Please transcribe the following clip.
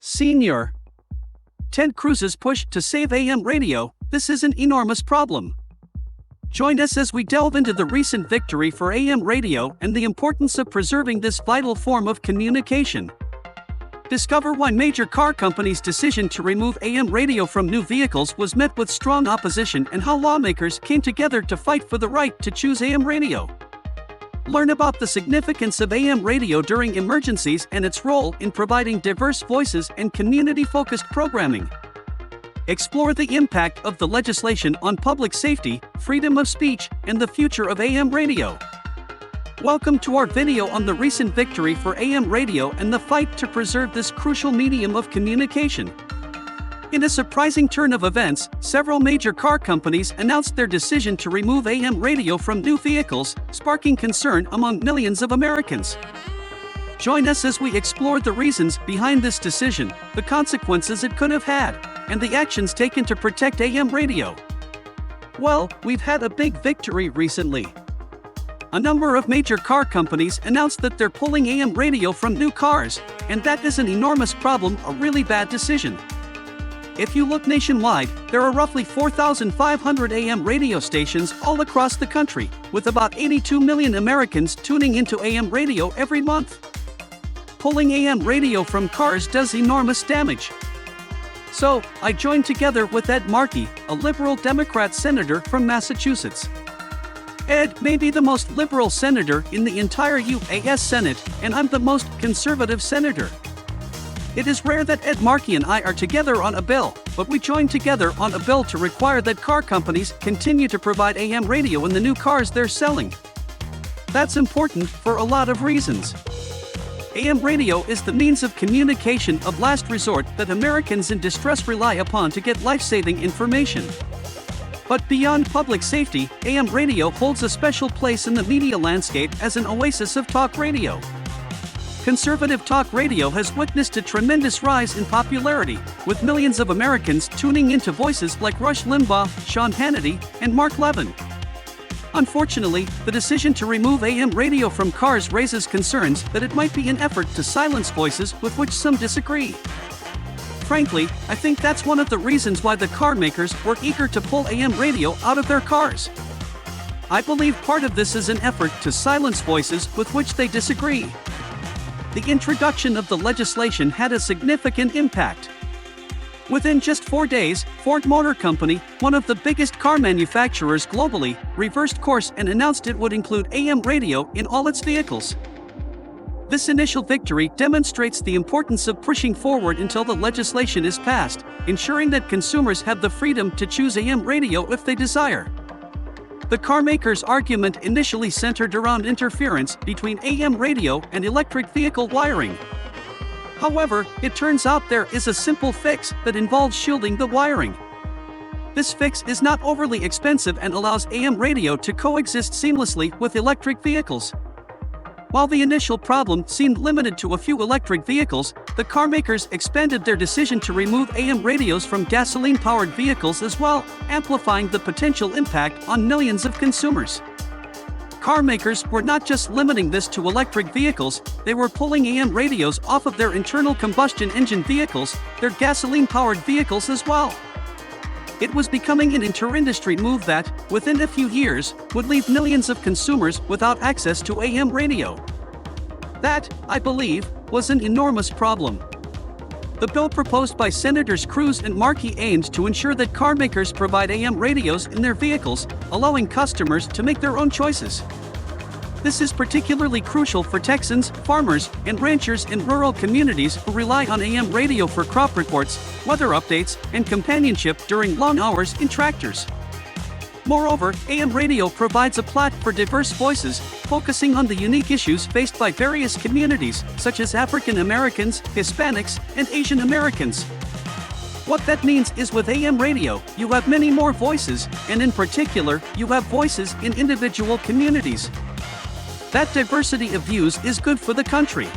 Senior. Ted Cruz's push to save AM radio, this is an enormous problem. Join us as we delve into the recent victory for AM radio and the importance of preserving this vital form of communication. Discover why major car companies' decision to remove AM radio from new vehicles was met with strong opposition and how lawmakers came together to fight for the right to choose AM radio. Learn about the significance of AM radio during emergencies and its role in providing diverse voices and community-focused programming. Explore the impact of the legislation on public safety, freedom of speech, and the future of AM radio. Welcome to our video on the recent victory for AM radio and the fight to preserve this crucial medium of communication. In a surprising turn of events, several major car companies announced their decision to remove AM radio from new vehicles, sparking concern among millions of Americans. Join us as we explore the reasons behind this decision, the consequences it could have had, and the actions taken to protect AM radio. Well, we've had a big victory recently. A number of major car companies announced that they're pulling AM radio from new cars, and that is an enormous problem, a really bad decision. If you look nationwide, there are roughly 4,500 AM radio stations all across the country, with about 82 million Americans tuning into AM radio every month. Pulling AM radio from cars does enormous damage. So, I joined together with 𝗧𝗵𝗶𝘀, a liberal Democrat senator from Massachusetts. Ed may be the most liberal senator in the entire U.S. Senate, and I'm the most conservative senator. It is rare that 𝗧𝗵𝗶𝘀 and I are together on a bill, but we joined together on a bill to require that car companies continue to provide AM radio in the new cars they're selling. That's important for a lot of reasons. AM radio is the means of communication of last resort that Americans in distress rely upon to get life-saving information. But beyond public safety, AM radio holds a special place in the media landscape as an oasis of talk radio. Conservative talk radio has witnessed a tremendous rise in popularity, with millions of Americans tuning into voices like Rush Limbaugh, Sean Hannity, and Mark Levin. Unfortunately, the decision to remove AM radio from cars raises concerns that it might be an effort to silence voices with which some disagree. Frankly, I think that's one of the reasons why the car makers were eager to pull AM radio out of their cars. I believe part of this is an effort to silence voices with which they disagree. The introduction of the legislation had a significant impact. Within just 4 days, Ford Motor Company, one of the biggest car manufacturers globally, reversed course and announced it would include AM radio in all its vehicles. This initial victory demonstrates the importance of pushing forward until the legislation is passed, ensuring that consumers have the freedom to choose AM radio if they desire. The carmakers' argument initially centered around interference between AM radio and electric vehicle wiring. However, it turns out there is a simple fix that involves shielding the wiring. This fix is not overly expensive and allows AM radio to coexist seamlessly with electric vehicles. While the initial problem seemed limited to a few electric vehicles, the carmakers expanded their decision to remove AM radios from gasoline-powered vehicles as well, amplifying the potential impact on millions of consumers. Carmakers were not just limiting this to electric vehicles, they were pulling AM radios off of their internal combustion engine vehicles, their gasoline-powered vehicles as well. It was becoming an inter-industry move that, within a few years, would leave millions of consumers without access to AM radio. That, I believe, was an enormous problem. The bill proposed by Senators Cruz and 𝗏𝗂𝗍 aims to ensure that car makers provide AM radios in their vehicles, allowing customers to make their own choices. This is particularly crucial for Texans, farmers, and ranchers in rural communities who rely on AM radio for crop reports, weather updates, and companionship during long hours in tractors. Moreover, AM radio provides a platform for diverse voices, focusing on the unique issues faced by various communities, such as African Americans, Hispanics, and Asian Americans. What that means is with AM radio, you have many more voices, and in particular, you have voices in individual communities. That diversity of views is good for the country.